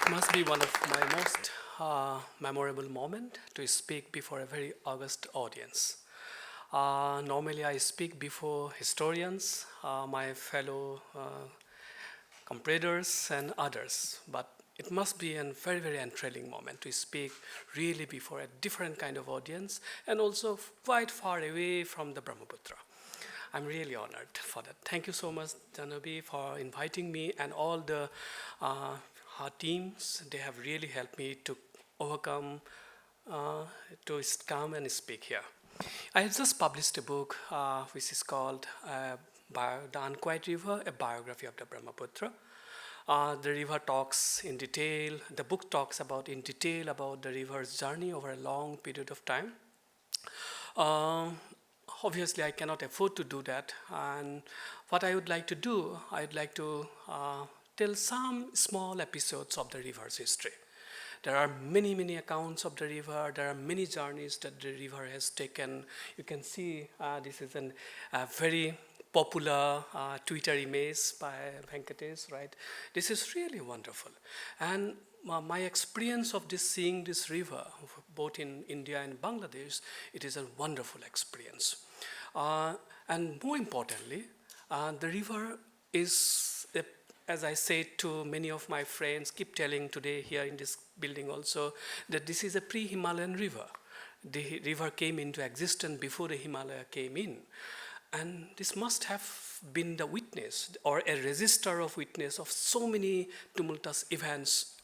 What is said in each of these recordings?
It must be one of my most memorable moment to speak before a very august audience. Normally, I speak before historians, my fellow comparators, and others, but it must be a very, very enthralling moment to speak really before a different kind of audience and also quite far away from the Brahmaputra. I'm really honored for that. Thank you so much, Janabi, for inviting me and all the our teams. They have really helped me to overcome, come and speak here. I have just published a book which is called The Unquiet River, a biography of the Brahmaputra. The river talks in detail, the book talks about in detail about the river's journey over a long period of time. Obviously, I cannot afford to do that. And what I would like to do, I'd like to tell some small episodes of the river's history. There are many, many accounts of the river. There are many journeys that the river has taken. You can see this is a very popular Twitter image by Venkatesh, right? This is really wonderful. And my experience of seeing this river, both in India and Bangladesh, it is a wonderful experience. And more importantly, the river is, as I say to many of my friends, keep telling today here in this building also, that this is a pre-Himalayan river. The river came into existence before the Himalaya came in. And this must have been the witness or a register of witness of so many tumultuous events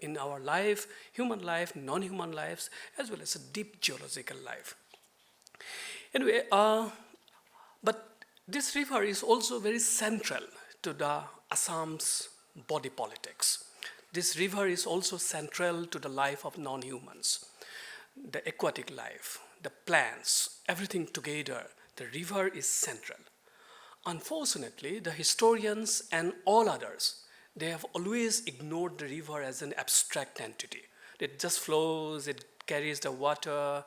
in our life, human life, non-human lives, as well as a deep geological life. Anyway, but this river is also very central to the Assam's body politics. This river is also central to the life of non-humans, the aquatic life, the plants, everything together. The river is central. Unfortunately, the historians and all others, they have always ignored the river as an abstract entity. It just flows, it carries the water.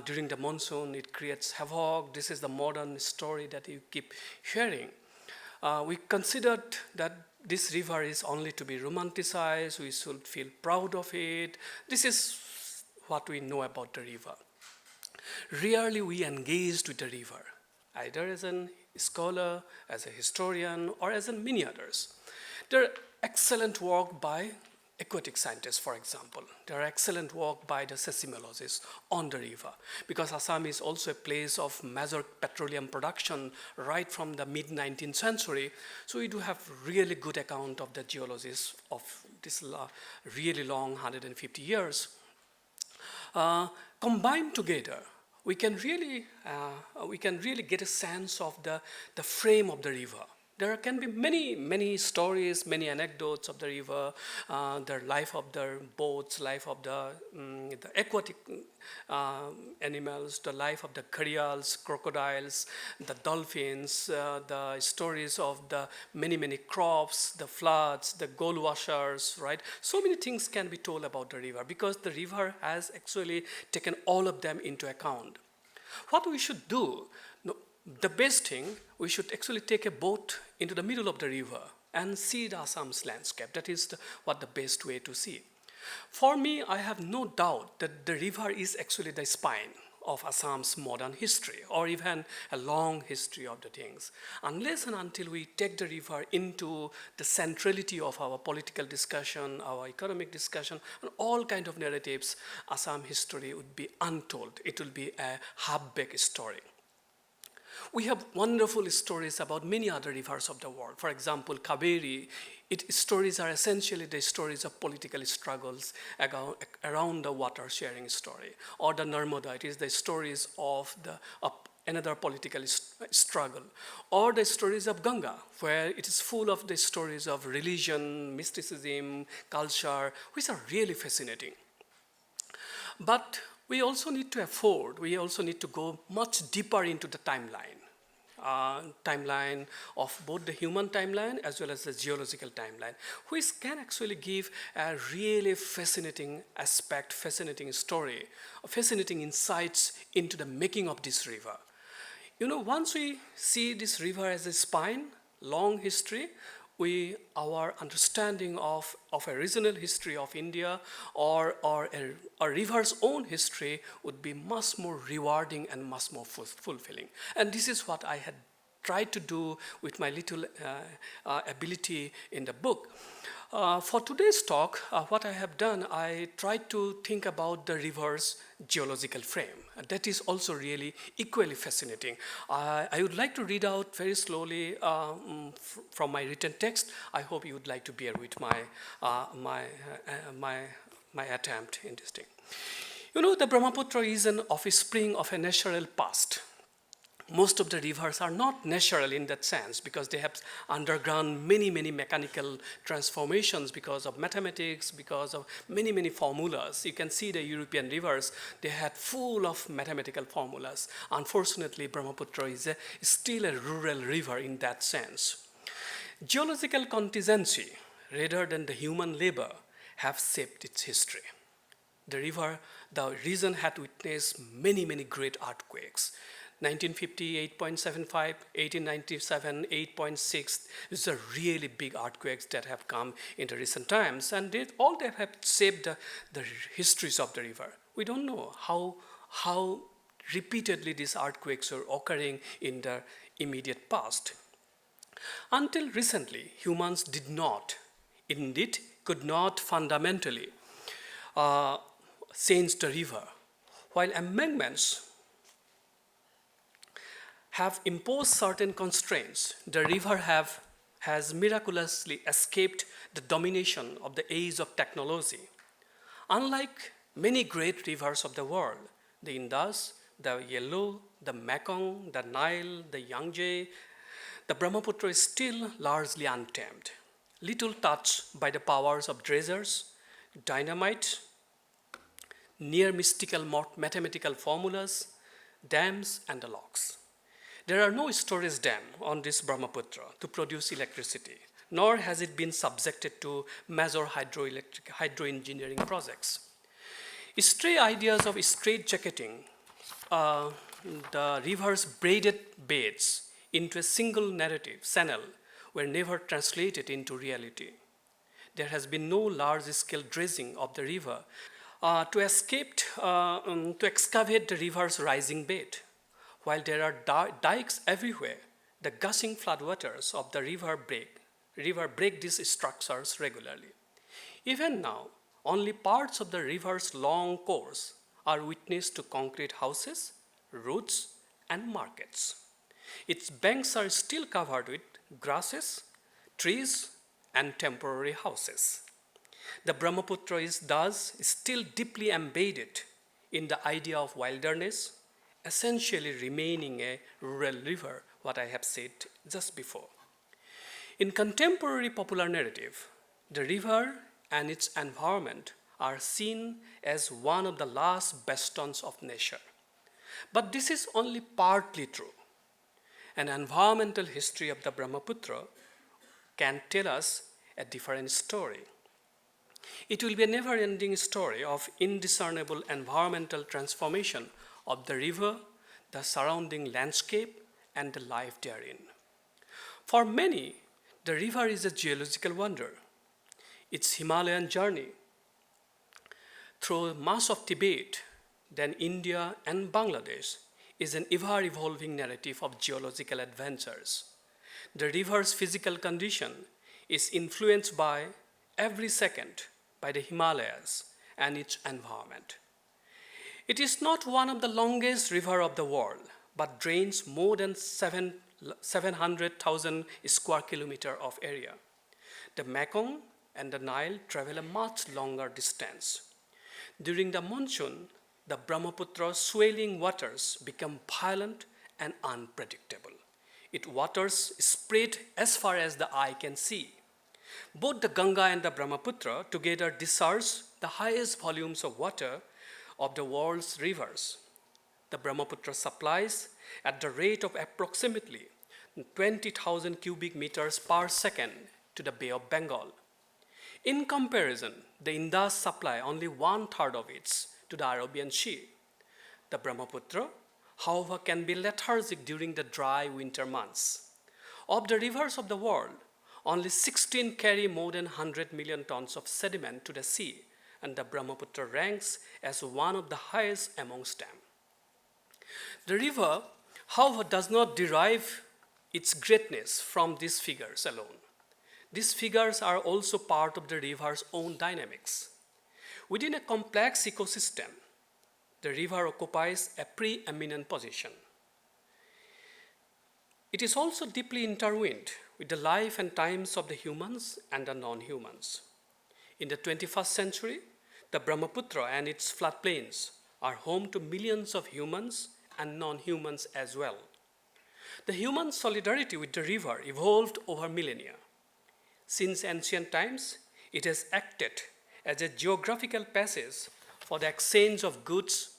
During the monsoon, it creates havoc. This is the modern story that you keep hearing. We considered that this river is only to be romanticized. We should feel proud of it. This is what we know about the river. Rarely we engaged with the river, either as a scholar, as a historian, or as in many others. There are excellent work by aquatic scientists, for example. There are excellent work by the seismologists on the river, because Assam is also a place of major petroleum production right from the mid-19th century. So we do have really good account of the geologists of this really long 150 years. Combined together, we can really get a sense of the frame of the river. There can be many stories, many anecdotes of the river, the life of the boats, life of the aquatic animals, the life of the gharials, crocodiles, the dolphins, the stories of the many crops, the floods, the gold washers, right? So many things can be told about the river because the river has actually taken all of them into account. What we should do, the best thing, we should actually take a boat into the middle of the river and see the Assam's landscape. That is what the best way to see. For me, I have no doubt that the river is actually the spine of Assam's modern history, or even a long history of the things. Unless and until we take the river into the centrality of our political discussion, our economic discussion, and all kinds of narratives, Assam history would be untold. It will be a half-baked story. We have wonderful stories about many other rivers of the world. For example, Kaveri, its stories are essentially the stories of political struggles around the water sharing story. Or the Narmada, it is the stories of another political struggle. Or the stories of Ganga, where it is full of the stories of religion, mysticism, culture, which are really fascinating. But we also need to go much deeper into the timeline of both the human timeline as well as the geological timeline, which can actually give a really fascinating aspect, fascinating story, fascinating insights into the making of this river. Once we see this river as a spine, long history, our understanding of a regional history of India or a river's own history would be much more rewarding and much more fulfilling. And this is what I had tried to do with my little ability in the book. For today's talk, what I have done, I tried to think about the river's geological frame. That is also really equally fascinating. I would like to read out very slowly from my written text. I hope you would like to bear with my attempt in this thing. You know, the Brahmaputra is an offspring of a natural past. Most of the rivers are not natural in that sense because they have undergone many mechanical transformations because of mathematics, because of many formulas. You can see the European rivers, they had full of mathematical formulas. Unfortunately, Brahmaputra is still a rural river in that sense. Geological contingency, rather than the human labor, have shaped its history. The region had witnessed many great earthquakes. 1950, 8.75, 1897, 8.6. These are really big earthquakes that have come in the recent times, and they have shaped the histories of the river. We don't know how repeatedly these earthquakes are occurring in the immediate past. Until recently, humans could not fundamentally change the river, while amendments have imposed certain constraints. The river has miraculously escaped the domination of the age of technology. Unlike many great rivers of the world, the Indus, the Yellow, the Mekong, the Nile, the Yangtze, the Brahmaputra is still largely untamed, little touched by the powers of dredgers, dynamite, near mystical mathematical formulas, dams, and the locks. There are no storage dams on this Brahmaputra to produce electricity, nor has it been subjected to major hydroengineering projects. Stray ideas of straitjacketing the river's braided beds into a single narrative channel were never translated into reality. There has been no large-scale dredging of the river to excavate the river's rising bed. While there are dikes everywhere, the gushing floodwaters of the river break these structures regularly. Even now, only parts of the river's long course are witness to concrete houses, roads, and markets. Its banks are still covered with grasses, trees, and temporary houses. The Brahmaputra is thus still deeply embedded in the idea of wilderness, essentially remaining a rural river, what I have said just before. In contemporary popular narrative, the river and its environment are seen as one of the last bastions of nature. But this is only partly true. An environmental history of the Brahmaputra can tell us a different story. It will be a never-ending story of indiscernible environmental transformation of the river, the surrounding landscape, and the life therein. For many, the river is a geological wonder. Its Himalayan journey through much of Tibet, then India and Bangladesh, is an ever-evolving narrative of geological adventures. The river's physical condition is influenced by every second by the Himalayas and its environment. It is not one of the longest rivers of the world, but drains more than 700,000 square kilometers of area. The Mekong and the Nile travel a much longer distance. During the monsoon, the Brahmaputra's swelling waters become violent and unpredictable. Its waters spread as far as the eye can see. Both the Ganga and the Brahmaputra together discharge the highest volumes of water of the world's rivers. The Brahmaputra supplies at the rate of approximately 20,000 cubic meters per second to the Bay of Bengal. In comparison, the Indus supply only 1/3 of its to the Arabian Sea. The Brahmaputra, however, can be lethargic during the dry winter months. Of the rivers of the world, Only 16 carry more than 100 million tons of sediment to the sea, and the Brahmaputra ranks as one of the highest amongst them. The river, however, does not derive its greatness from these figures alone. These figures are also part of the river's own dynamics. Within a complex ecosystem, the river occupies a preeminent position. It is also deeply intertwined with the life and times of the humans and the non-humans. In the 21st century, the Brahmaputra and its floodplains are home to millions of humans and non-humans as well. The human solidarity with the river evolved over millennia. Since ancient times, it has acted as a geographical passage for the exchange of goods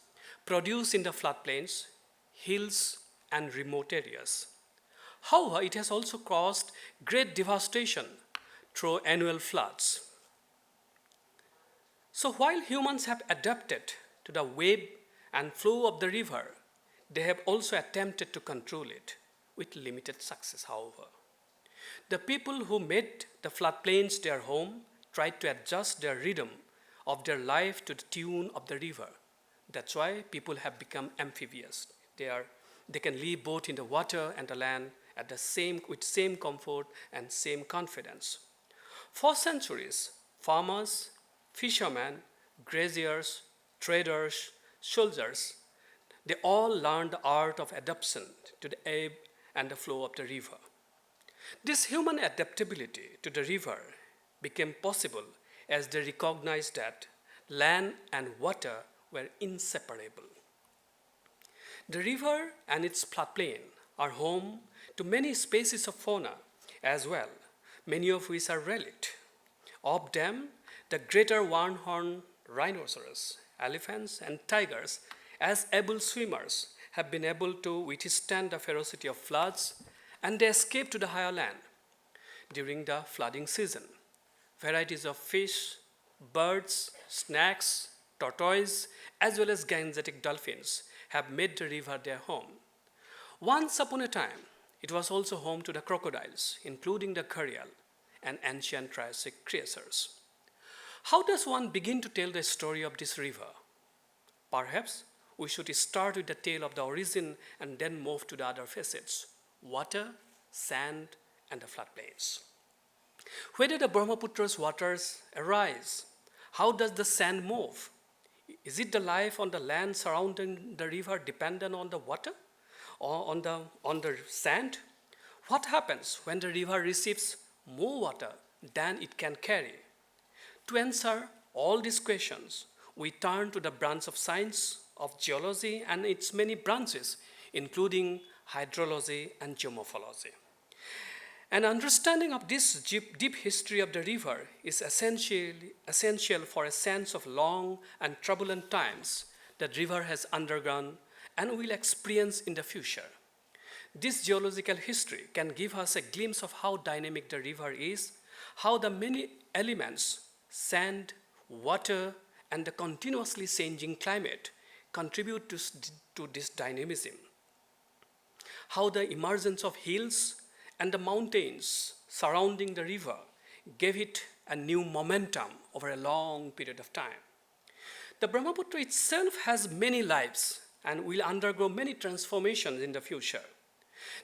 produced in the floodplains, hills, and remote areas. However, it has also caused great devastation through annual floods. So while humans have adapted to the wave and flow of the river, they have also attempted to control it with limited success, however. The people who made the floodplains their home tried to adjust their rhythm of their life to the tune of the river. That's why people have become amphibious. They can live both in the water and the land with same comfort and same confidence. For centuries, farmers, fishermen, graziers, traders, soldiers, they all learned the art of adaptation to the ebb and the flow of the river. This human adaptability to the river became possible as they recognized that land and water were inseparable. The river and its floodplain are home to many species of fauna as well, many of which are relict. Of them, the greater one-horned rhinoceros, elephants, and tigers, as able swimmers, have been able to withstand the ferocity of floods, and they escape to the higher land during the flooding season. Varieties of fish, birds, snakes, tortoise, as well as gangetic dolphins have made the river their home. Once upon a time, it was also home to the crocodiles, including the gharial and ancient Triassic creatures. How does one begin to tell the story of this river? Perhaps we should start with the tale of the origin and then move to the other facets: water, sand, and the floodplains. Where did the Brahmaputra's waters arise? How does the sand move? Is it the life on the land surrounding the river dependent on the water or on the sand? What happens when the river receives more water than it can carry? To answer all these questions, we turn to the branch of science of geology and its many branches, including hydrology and geomorphology. An understanding of this deep history of the river is essential for a sense of long and turbulent times that river has undergone and will experience in the future. This geological history can give us a glimpse of how dynamic the river is, how the many elements, sand, water, and the continuously changing climate contribute to this dynamism, how the emergence of hills and the mountains surrounding the river gave it a new momentum over a long period of time. The Brahmaputra itself has many lives and will undergo many transformations in the future.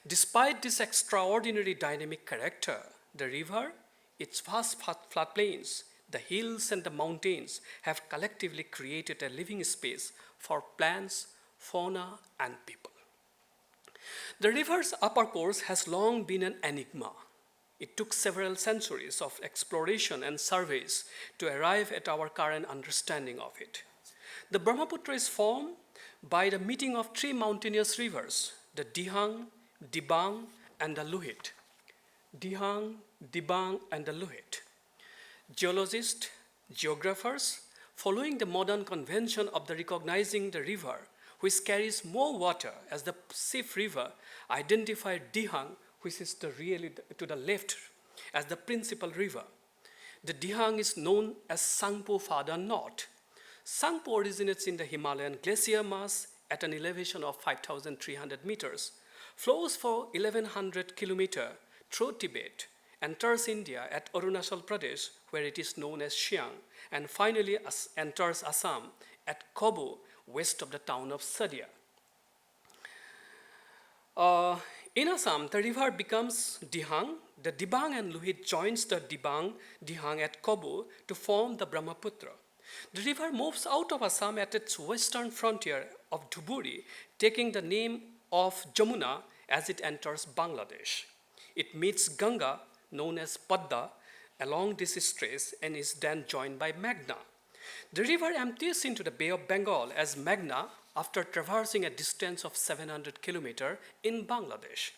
Despite this extraordinary dynamic character, the river, its vast floodplains, the hills and the mountains have collectively created a living space for plants, fauna, and people. The river's upper course has long been an enigma. It took several centuries of exploration and surveys to arrive at our current understanding of it. The Brahmaputra is formed by the meeting of three mountainous rivers, the Dihang, Dibang, and the Luhit. Dihang, Dibang, and the Luhit. Geologists, geographers, following the modern convention of the recognizing the river, which carries more water as the chief river, identified Dihang, which is really to the left, as the principal river. The Dihang is known as Sangpo Further North. Sangpo originates in the Himalayan glacier mass at an elevation of 5,300 meters, flows for 1,100 kilometers through Tibet, enters India at Arunachal Pradesh, where it is known as Siang, and finally enters Assam at Kobo, west of the town of Sadia. In Assam, the river becomes Dihang. The Dibang and Lohit joins the Dihang at Kobo to form the Brahmaputra. The river moves out of Assam at its western frontier of Dhuburi, taking the name of Jamuna as it enters Bangladesh. It meets Ganga, known as Padda, along this stretch and is then joined by Meghna. The river empties into the Bay of Bengal as Meghna after traversing a distance of 700 kilometers in Bangladesh.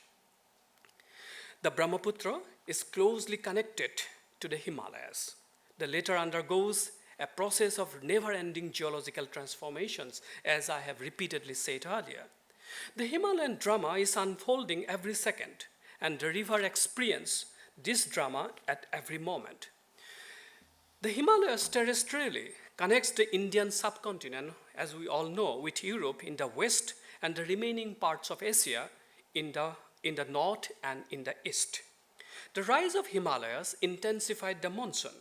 The Brahmaputra is closely connected to the Himalayas. The latter undergoes a process of never-ending geological transformations, as I have repeatedly said earlier. The Himalayan drama is unfolding every second, and the river experiences this drama at every moment. The Himalayas terrestrially connects the Indian subcontinent, as we all know, with Europe in the west and the remaining parts of Asia in the north and in the east. The rise of Himalayas intensified the monsoon.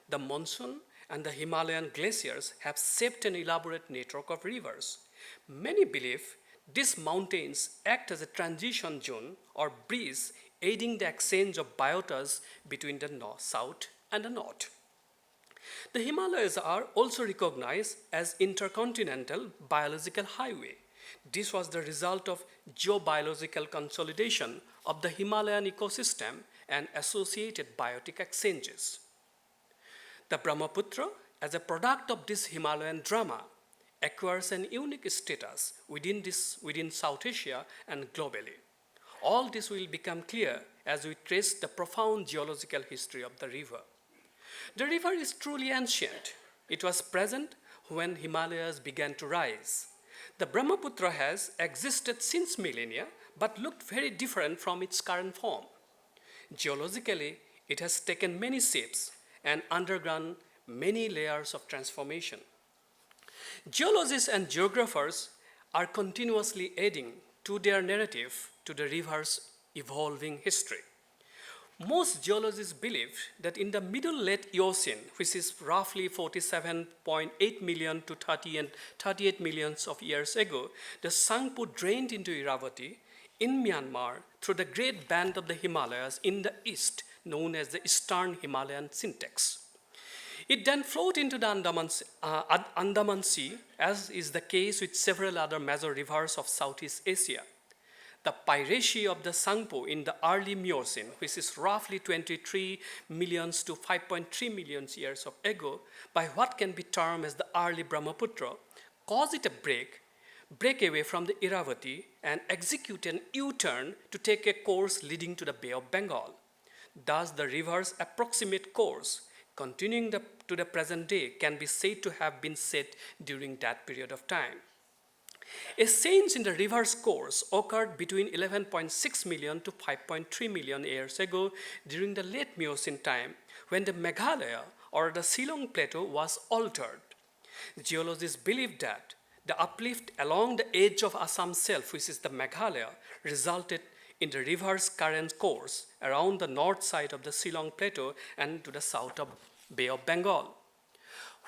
The monsoon and the Himalayan glaciers have shaped an elaborate network of rivers. Many believe these mountains act as a transition zone or bridge, aiding the exchange of biotas between the south and the north. The Himalayas are also recognized as intercontinental biological highway. This was the result of geobiological consolidation of the Himalayan ecosystem and associated biotic exchanges. The Brahmaputra, as a product of this Himalayan drama, acquires an unique status within South Asia and globally. All this will become clear as we trace the profound geological history of the river. The river is truly ancient. It was present when Himalayas began to rise. The Brahmaputra has existed since millennia, but looked very different from its current form. Geologically, it has taken many shapes and undergone many layers of transformation. Geologists and geographers are continuously adding to their narrative to the river's evolving history. Most geologists believe that in the middle late Eocene, which is roughly 47.8 million to 38 million of years ago, the Sangpo drained into Irrawaddy in Myanmar through the great band of the Himalayas in the east, known as the Eastern Himalayan Syntax. It then flowed into the Andaman Sea, as is the case with several other major rivers of Southeast Asia. The piracy of the Sangpo in the early Miocene, which is roughly 23 million to 5.3 million years ago, by what can be termed as the early Brahmaputra, caused it to break away from the Irrawaddy and execute an U-turn to take a course leading to the Bay of Bengal. Thus, the river's approximate course, continuing to the present day, can be said to have been set during that period of time. A change in the river's course occurred between 11.6 million to 5.3 million years ago during the late Miocene time, when the Meghalaya or the Shillong Plateau was altered. Geologists believe that the uplift along the edge of Assam Shelf, which is the Meghalaya, resulted in the river's current course around the north side of the Shillong Plateau and to the south of Bay of Bengal.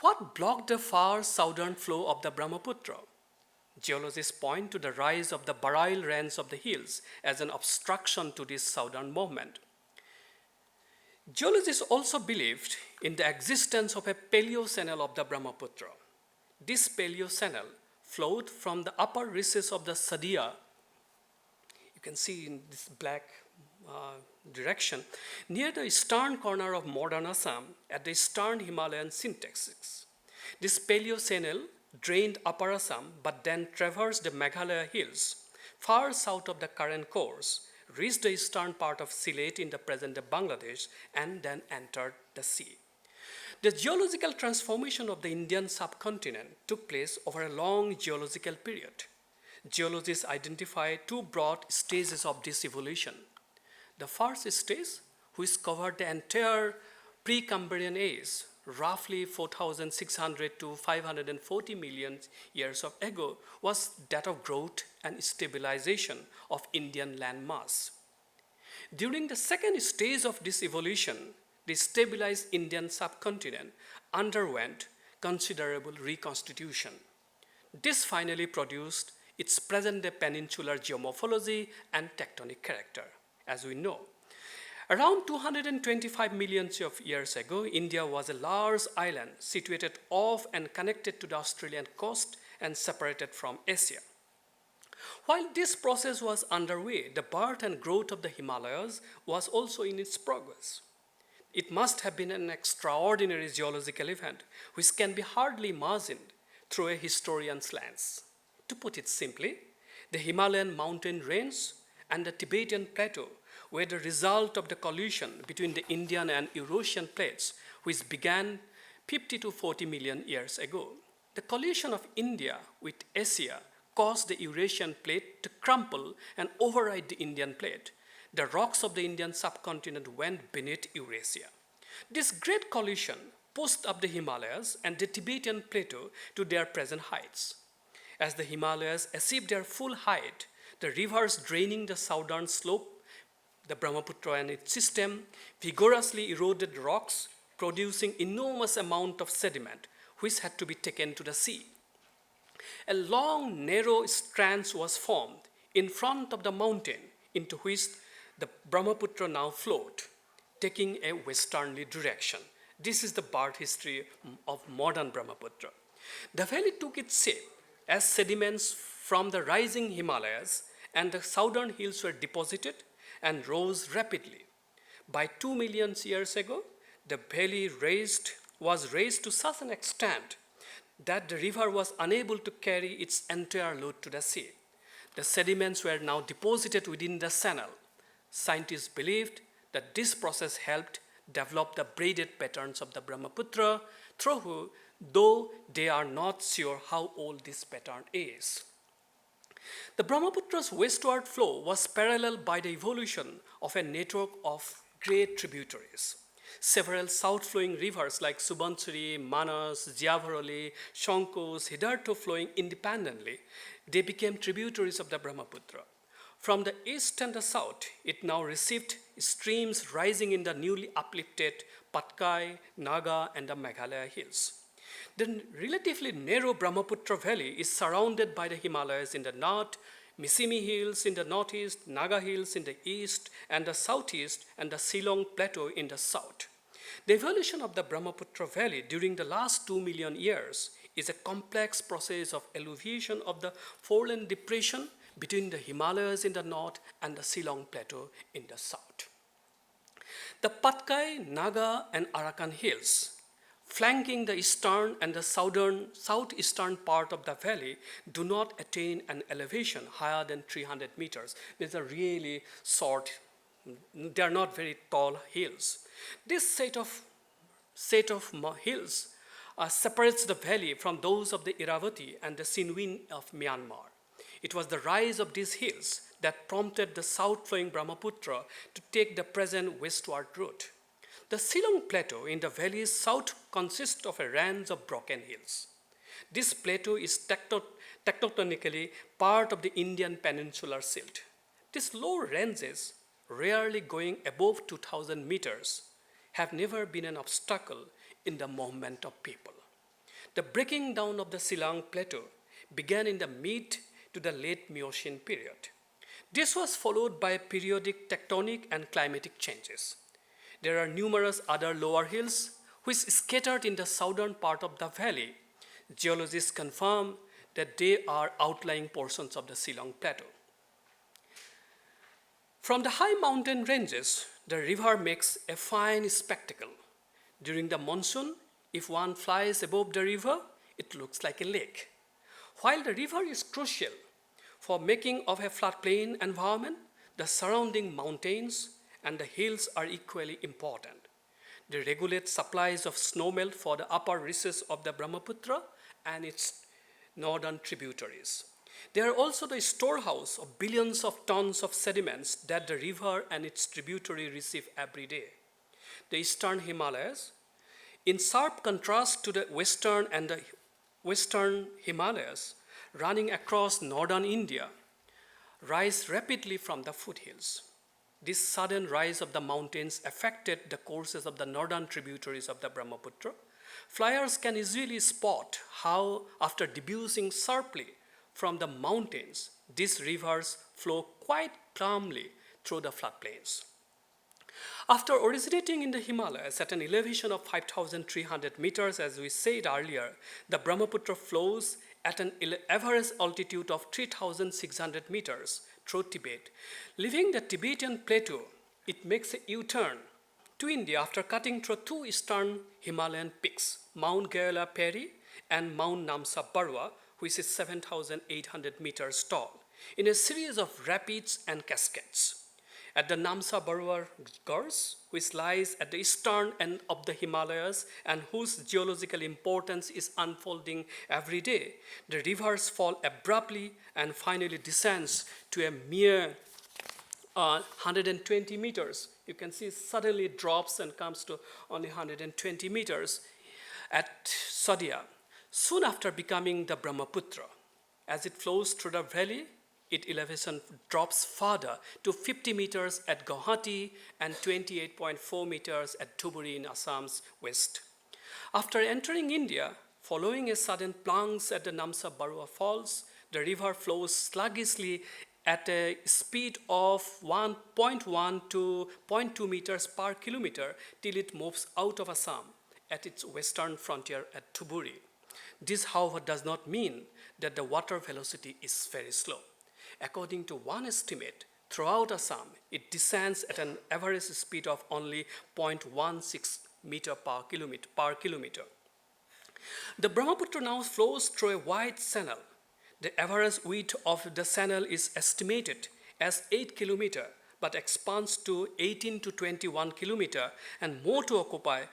What blocked the far southern flow of the Brahmaputra? Geologists point to the rise of the Bareil range of the hills as an obstruction to this southern movement. Geologists also believed in the existence of a paleo-channel of the Brahmaputra. This paleo-channel flowed from the upper reaches of the Sadia, you can see in this black direction, near the eastern corner of modern Assam at the eastern Himalayan syntaxes. This paleo-channel drained Upper Assam, but then traversed the Meghalaya hills, far south of the current course, reached the eastern part of Sylhet in the present-day Bangladesh, and then entered the sea. The geological transformation of the Indian subcontinent took place over a long geological period. Geologists identify two broad stages of this evolution. The first stage, which covered the entire Precambrian age, roughly 4,600 to 540 million years ago, was that of growth and stabilization of Indian landmass. During the second stage of this evolution, the stabilized Indian subcontinent underwent considerable reconstitution. This finally produced its present-day peninsular geomorphology and tectonic character, as we know. Around 225 million of years ago, India was a large island situated off and connected to the Australian coast and separated from Asia. While this process was underway, the birth and growth of the Himalayas was also in its progress. It must have been an extraordinary geological event which can be hardly imagined through a historian's lens. To put it simply, the Himalayan mountain range and the Tibetan plateau were the result of the collision between the Indian and Eurasian plates, which began 50 to 40 million years ago. The collision of India with Asia caused the Eurasian plate to crumple and override the Indian plate. The rocks of the Indian subcontinent went beneath Eurasia. This great collision pushed up the Himalayas and the Tibetan plateau to their present heights. As the Himalayas achieved their full height, the rivers draining the southern slope, the Brahmaputra and its system, vigorously eroded rocks, producing enormous amount of sediment, which had to be taken to the sea. A long, narrow strand was formed in front of the mountain into which the Brahmaputra now flowed, taking a westerly direction. This is the birth history of modern Brahmaputra. The valley took its shape as sediments from the rising Himalayas and the southern hills were deposited and rose rapidly. By 2 million years ago, the valley was raised to such an extent that the river was unable to carry its entire load to the sea. The sediments were now deposited within the channel. Scientists believed that this process helped develop the braided patterns of the Brahmaputra, though they are not sure how old this pattern is. The Brahmaputra's westward flow was paralleled by the evolution of a network of great tributaries. Several south-flowing rivers like Subansiri, Manas, Javaroli, Shankos, hitherto flowing independently, they became tributaries of the Brahmaputra. From the east and the south, it now received streams rising in the newly uplifted Patkai, Naga, and the Meghalaya hills. The relatively narrow Brahmaputra valley is surrounded by the Himalayas in the north, Missimi Hills in the northeast, Naga Hills in the east and the southeast, and the Shillong Plateau in the south. The evolution of the Brahmaputra Valley during the last 2 million years is a complex process of elevation of the foreland depression between the Himalayas in the north and the Shillong Plateau in the south. The Patkai, Naga, and Arakan Hills, flanking the eastern and the southeastern part of the valley, do not attain an elevation higher than 300 meters. These are really short, they are not very tall hills. This set of hills separates the valley from those of the Irrawaddy and the Sinwin of Myanmar. It was the rise of these hills that prompted the south-flowing Brahmaputra to take the present westward route. The Shillong Plateau in the valley's south consists of a range of broken hills. This plateau is tectonically part of the Indian peninsular shield. These low ranges, rarely going above 2,000 meters, have never been an obstacle in the movement of people. The breaking down of the Shillong Plateau began in the mid to the late Miocene period. This was followed by periodic tectonic and climatic changes. There are numerous other lower hills which scattered in the southern part of the valley. Geologists confirm that they are outlying portions of the Shillong Plateau. From the high mountain ranges, the river makes a fine spectacle. During the monsoon, if one flies above the river, it looks like a lake. While the river is crucial for making of a floodplain environment, the surrounding mountains and the hills are equally important. They regulate supplies of snowmelt for the upper reaches of the Brahmaputra and its northern tributaries. They are also the storehouse of billions of tons of sediments that the river and its tributary receive every day. The eastern Himalayas, in sharp contrast to the western and the western Himalayas running across northern India, rise rapidly from the foothills. This sudden rise of the mountains affected the courses of the northern tributaries of the Brahmaputra. Flyers can easily spot how, after debuting sharply from the mountains, these rivers flow quite calmly through the floodplains. After originating in the Himalayas at an elevation of 5,300 meters, as we said earlier, the Brahmaputra flows at an average altitude of 3,600 meters through Tibet. Leaving the Tibetan plateau, it makes a U-turn to India after cutting through two eastern Himalayan peaks, Mount Gayola Peri and Mount Namsa Barwa, which is 7,800 meters tall, in a series of rapids and cascades. At the Namsa Barwa Gorge, which lies at the eastern end of the Himalayas and whose geological importance is unfolding every day, the rivers fall abruptly and finally descends to a mere 120 meters. You can see suddenly it drops and comes to only 120 meters at Sadia, soon after becoming the Brahmaputra. As it flows through the valley, its elevation drops further to 50 meters at Guwahati and 28.4 meters at Dhuburi in Assam's west. After entering India, following a sudden plunge at the Namsa Barwa Falls, the river flows sluggishly at a speed of 1.1 to 0.2 meters per kilometer till it moves out of Assam at its western frontier at Dhuburi. This, however, does not mean that the water velocity is very slow. According to one estimate, throughout Assam, it descends at an average speed of only 0.16 meter per kilometer. The Brahmaputra now flows through a wide channel. The average width of the channel is estimated as 8 kilometers, but expands to 18 to 21 kilometers and more to occupy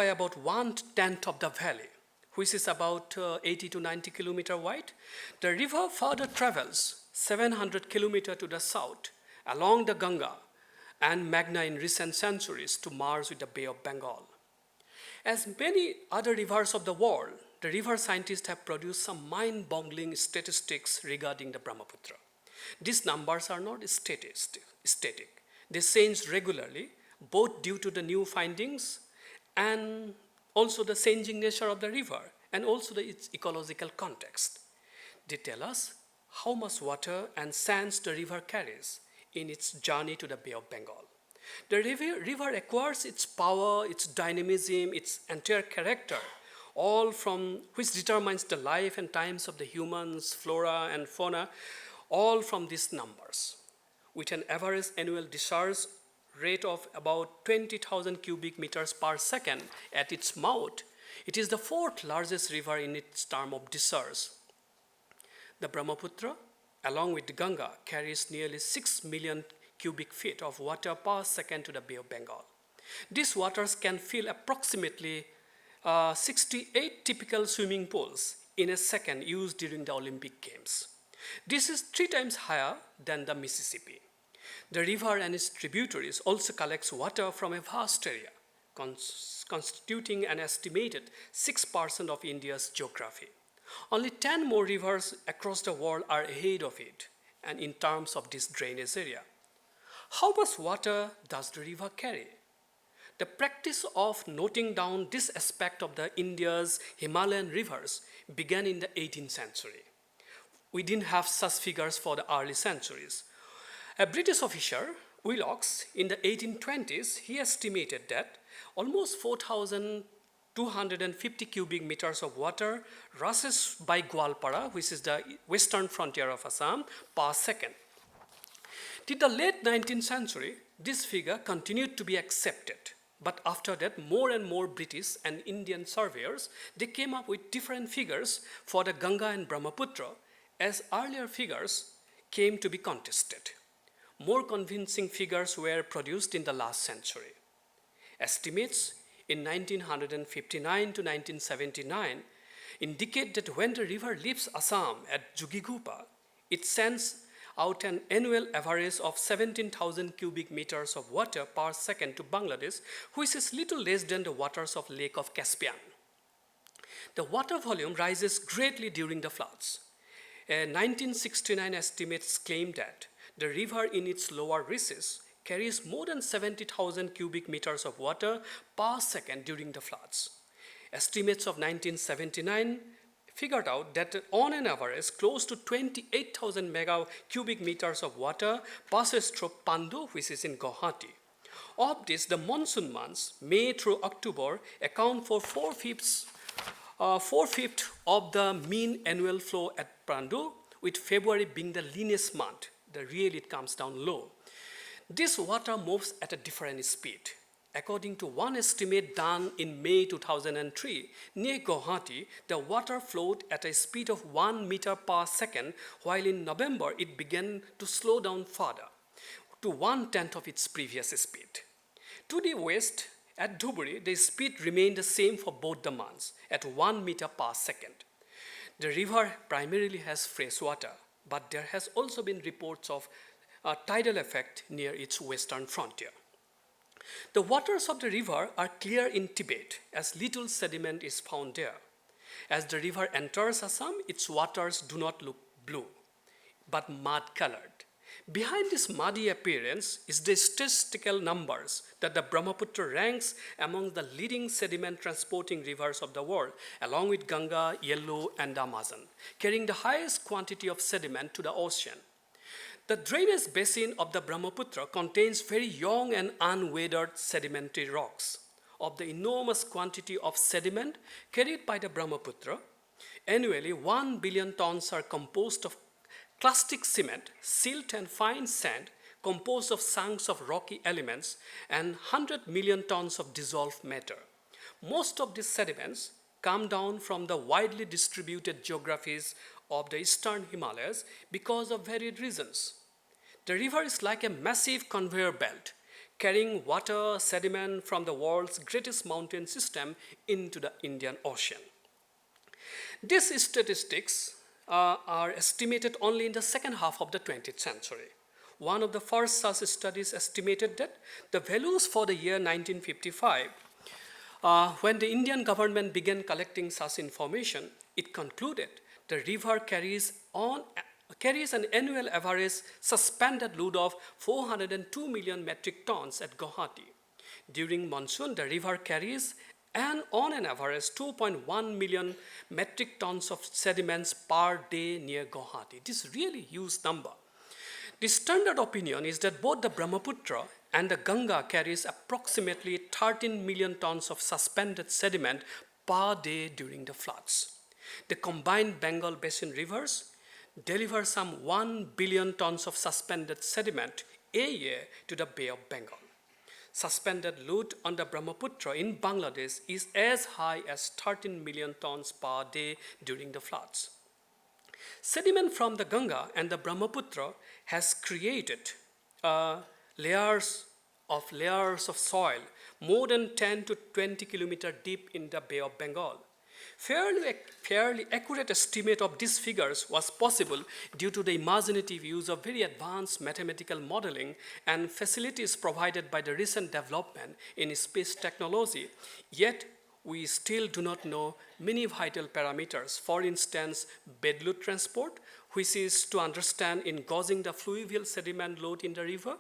about 1/10 of the valley, which is about 80 to 90 kilometers wide. The river further travels 700 kilometers to the south along the Ganga and Meghna in recent centuries to merge with the Bay of Bengal. As many other rivers of the world, the river scientists have produced some mind-boggling statistics regarding the Brahmaputra. These numbers are not static. They change regularly, both due to the new findings and also the changing nature of the river and also its ecological context. They tell us how much water and sands the river carries in its journey to the Bay of Bengal. The river acquires its power, its dynamism, its entire character, all from which determines the life and times of the humans, flora and fauna, all from these numbers. With an average annual discharge rate of about 20,000 cubic meters per second at its mouth, it is the fourth largest river in its term of discharge. The Brahmaputra, along with the Ganga, carries nearly 6 million cubic feet of water per second to the Bay of Bengal. These waters can fill approximately 68 typical swimming pools in a second used during the Olympic Games. This is 3 times higher than the Mississippi. The river and its tributaries also collects water from a vast area, constituting an estimated 6% of India's geography. Only 10 more rivers across the world are ahead of it, and in terms of this drainage area. How much water does the river carry? The practice of noting down this aspect of India's Himalayan rivers began in the 18th century. We didn't have such figures for the early centuries. A British officer, Willox, in the 1820s, he estimated that almost 4,250 cubic meters of water rushes by Gwalpara, which is the western frontier of Assam, per second. Till the late 19th century, this figure continued to be accepted. But after that, more and more British and Indian surveyors, they came up with different figures for the Ganga and Brahmaputra, as earlier figures came to be contested. More convincing figures were produced in the last century. Estimates in 1959 to 1979 indicate that when the river leaves Assam at Jugigupa, it sends out an annual average of 17,000 cubic meters of water per second to Bangladesh, which is little less than the waters of Lake of Caspian. The water volume rises greatly during the floods. 1969 estimates claim that The river in its lower reaches carries more than 70,000 cubic meters of water per second during the floods. Estimates of 1979 figured out that on an average, close to 28,000 mega cubic meters of water passes through Pandu, which is in Guwahati. Of this, the monsoon months, May through October, account for four-fifths of the mean annual flow at Pandu, with February being the leanest month. It comes down low. This water moves at a different speed. According to one estimate done in May 2003, near Guwahati, the water flowed at a speed of 1 meter per second, while in November it began to slow down further to 1/10 of its previous speed. To the west, at Dhuburi, the speed remained the same for both the months, at 1 meter per second. The river primarily has fresh water, but there has also been reports of a tidal effect near its western frontier. The waters of the river are clear in Tibet, as little sediment is found there. As the river enters Assam, its waters do not look blue, but mud-colored. Behind this muddy appearance is the statistical numbers that the Brahmaputra ranks among the leading sediment-transporting rivers of the world, along with Ganga, Yellow, and Amazon, carrying the highest quantity of sediment to the ocean. The drainage basin of the Brahmaputra contains very young and unweathered sedimentary rocks. Of the enormous quantity of sediment carried by the Brahmaputra, annually 1 billion tons are composed of clastic cement, silt, and fine sand composed of chunks of rocky elements and 100 million tons of dissolved matter. Most of these sediments come down from the widely distributed geographies of the eastern Himalayas because of varied reasons. The river is like a massive conveyor belt, carrying water, sediment from the world's greatest mountain system into the Indian Ocean. These statistics are estimated only in the second half of the 20th century. One of the first such studies estimated that the values for the year 1955, when the Indian government began collecting such information, it concluded the river carries an annual average suspended load of 402 million metric tons at Guwahati. During monsoon, the river carries on an average 2.1 million metric tons of sediments per day near Guwahati. This is really huge number. The standard opinion is that both the Brahmaputra and the Ganga carries approximately 13 million tons of suspended sediment per day during the floods. The combined Bengal Basin rivers deliver some 1 billion tons of suspended sediment a year to the Bay of Bengal. Suspended load on the Brahmaputra in Bangladesh is as high as 13 million tons per day during the floods. Sediment from the Ganga and the Brahmaputra has created layers of soil more than 10 to 20 kilometers deep in the Bay of Bengal. Fairly accurate estimate of these figures was possible due to the imaginative use of very advanced mathematical modeling and facilities provided by the recent development in space technology. Yet, we still do not know many vital parameters. For instance, bedload transport, which is to understand in gauging the fluvial sediment load in the river.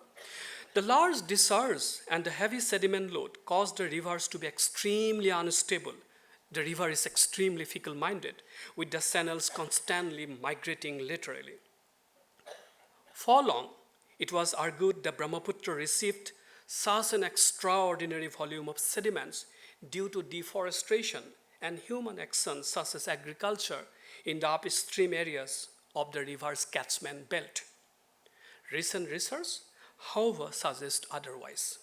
The large discharge and the heavy sediment load cause the rivers to be extremely unstable. The river is extremely fickle-minded, with the channels constantly migrating laterally. For long, it was argued the Brahmaputra received such an extraordinary volume of sediments due to deforestation and human actions such as agriculture in the upstream areas of the river's catchment belt. Recent research, however, suggests otherwise.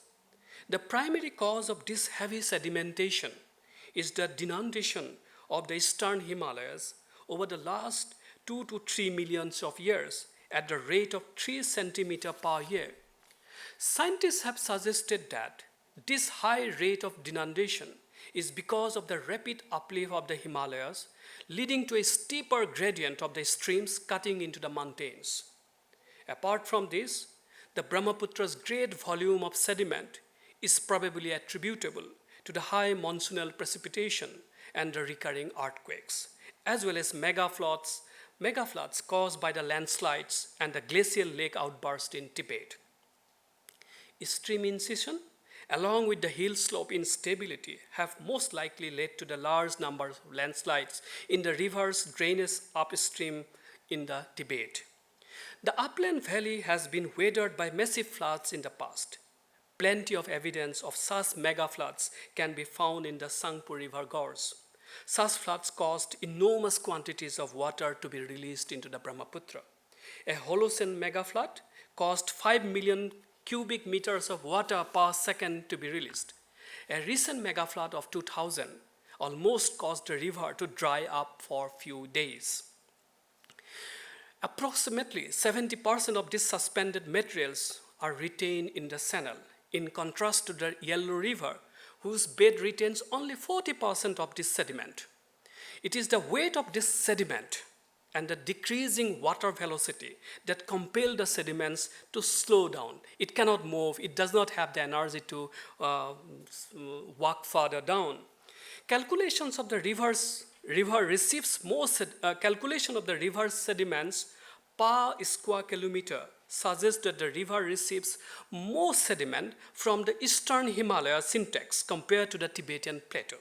The primary cause of this heavy sedimentation is the denudation of the eastern Himalayas over the last 2 to 3 millions of years at the rate of 3 centimeters per year. Scientists have suggested that this high rate of denudation is because of the rapid uplift of the Himalayas, leading to a steeper gradient of the streams cutting into the mountains. Apart from this, the Brahmaputra's great volume of sediment is probably attributable to the high monsoonal precipitation and the recurring earthquakes, as well as mega floods mega floods caused by the landslides and the glacial lake outburst in Tibet. Stream incision, along with the hill slope instability, have most likely led to the large number of landslides in the river's drainage upstream in the Tibet. The upland valley has been weathered by massive floods in the past. Plenty of evidence of such mega floods can be found in the Sangpo River gorge. Such floods caused enormous quantities of water to be released into the Brahmaputra. A Holocene mega flood caused 5 million cubic meters of water per second to be released. A recent mega flood of 2000 almost caused the river to dry up for a few days. Approximately 70% of these suspended materials are retained in the channel, in contrast to the Yellow River, whose bed retains only 40% of this sediment. It is the weight of this sediment and the decreasing water velocity that compel the sediments to slow down. It cannot move, it does not have the energy to walk further down. Calculations of the river sediments per square kilometer suggests that the river receives more sediment from the eastern Himalaya syntax compared to the Tibetan plateau.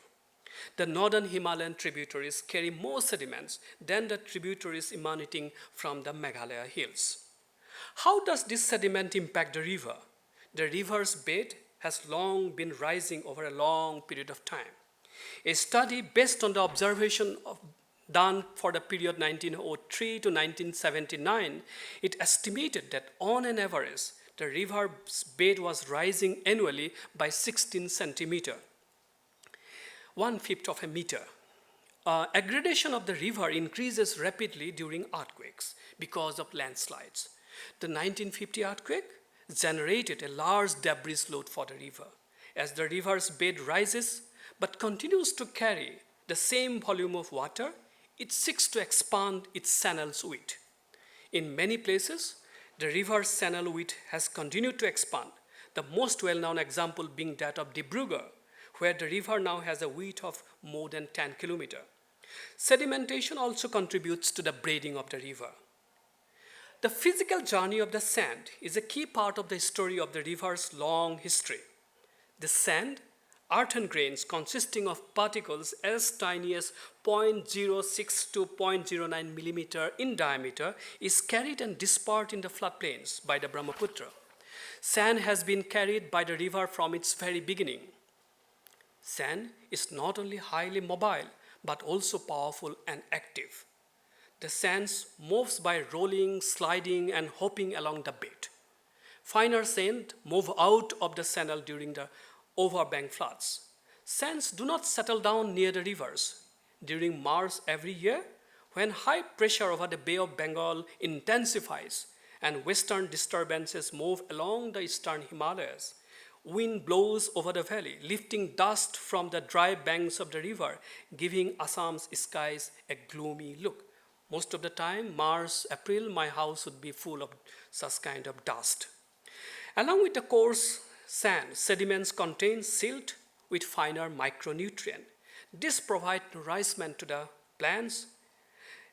The northern Himalayan tributaries carry more sediments than the tributaries emanating from the Meghalaya hills. How does this sediment impact the river? The river's bed has long been rising over a long period of time. A study based on the observation done for the period 1903 to 1979, it estimated that on an average, the river's bed was rising annually by 16 centimeters. 1/5 of a meter. Aggradation of the river increases rapidly during earthquakes because of landslides. The 1950 earthquake generated a large debris load for the river. As the river's bed rises but continues to carry the same volume of water, it seeks to expand its channel's width. In many places, the river's channel width has continued to expand, the most well-known example being that of Dibrugarh, where the river now has a width of more than 10 kilometers. Sedimentation also contributes to the braiding of the river. The physical journey of the sand is a key part of the story of the river's long history. The sand, earthen grains consisting of particles as tiny as 0.06 to 0.09 millimeter in diameter, is carried and dispersed in the floodplains by the Brahmaputra. Sand has been carried by the river from its very beginning. Sand is not only highly mobile, but also powerful and active. The sand moves by rolling, sliding, and hopping along the bed. Finer sand move out of the channel during the overbank floods. Sands do not settle down near the rivers. During March every year, when high pressure over the Bay of Bengal intensifies and western disturbances move along the eastern Himalayas, wind blows over the valley, lifting dust from the dry banks of the river, giving Assam's skies a gloomy look. Most of the time, March, April, my house would be full of such kind of dust. Along with the coarse sand, sediments contain silt with finer micronutrient. This provides nourishment to the plants,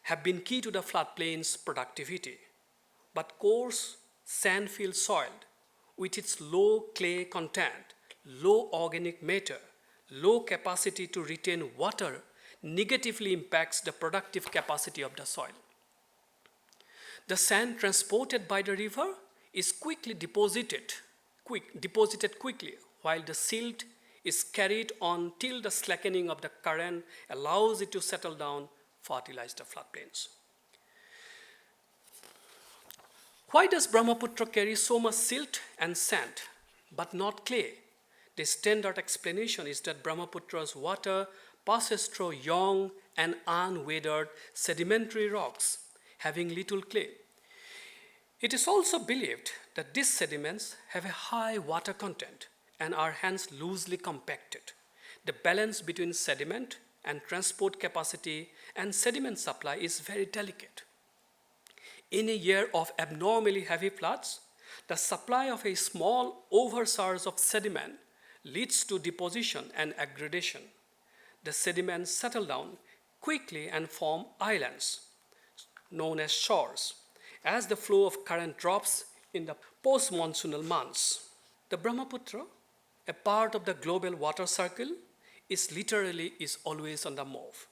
have been key to the floodplain's productivity. But coarse sand-filled soil, with its low clay content, low organic matter, low capacity to retain water, negatively impacts the productive capacity of the soil. The sand transported by the river is deposited quickly, while the silt is carried on till the slackening of the current allows it to settle down, fertilize the floodplains. Why does Brahmaputra carry so much silt and sand, but not clay? The standard explanation is that Brahmaputra's water passes through young and unweathered sedimentary rocks, having little clay. It is also believed that these sediments have a high water content and are hence loosely compacted. The balance between sediment and transport capacity and sediment supply is very delicate. In a year of abnormally heavy floods, the supply of a small overcharge of sediment leads to deposition and aggradation. The sediments settle down quickly and form islands. known as shores, as the flow of current drops in the post-monsoonal months. The Brahmaputra, a part of the global water circle, is always on the move.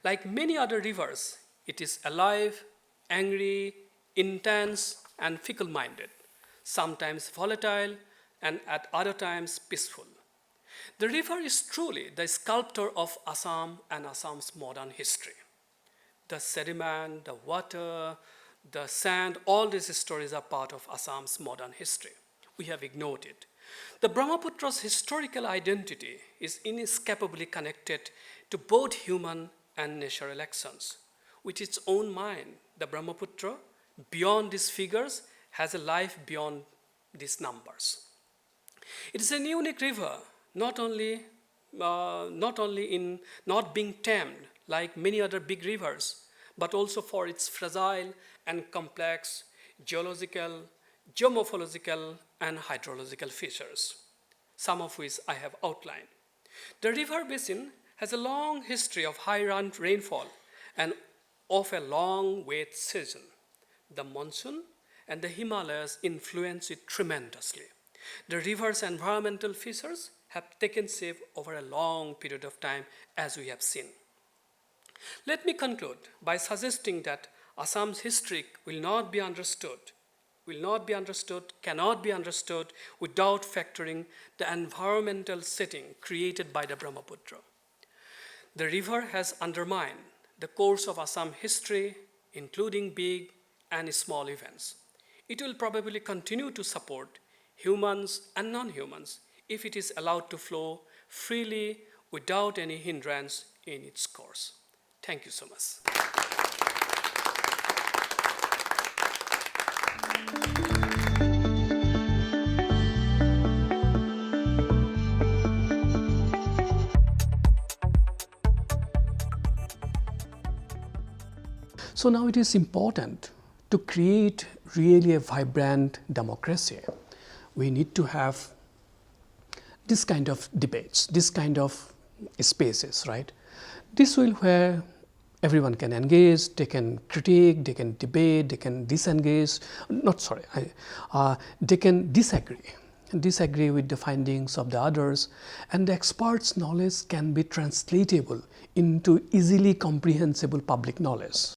Like many other rivers, it is alive, angry, intense, and fickle-minded, sometimes volatile, and at other times peaceful. The river is truly the sculptor of Assam and Assam's modern history. The sediment, the water, the sand, all these stories are part of Assam's modern history. We have ignored it. The Brahmaputra's historical identity is inescapably connected to both human and natural actions. With its own mind, the Brahmaputra, beyond these figures, has a life beyond these numbers. It is a unique river, not only in not being tamed like many other big rivers, but also for its fragile and complex geological, geomorphological, and hydrological features, some of which I have outlined. The river basin has a long history of high rainfall and of a long wet season. The monsoon and the Himalayas influence it tremendously. The river's environmental features have taken shape over a long period of time, as we have seen. Let me conclude by suggesting that Assam's history cannot be understood without factoring the environmental setting created by the Brahmaputra. The river has undermined the course of Assam history, including big and small events. It will probably continue to support humans and non-humans if it is allowed to flow freely without any hindrance in its course. Thank you so much. So now it is important to create really a vibrant democracy. We need to have this kind of debates, this kind of spaces, right? This will where everyone can engage, they can critique, they can debate, they can disengage, they can disagree with the findings of the others, and the experts' knowledge can be translatable into easily comprehensible public knowledge.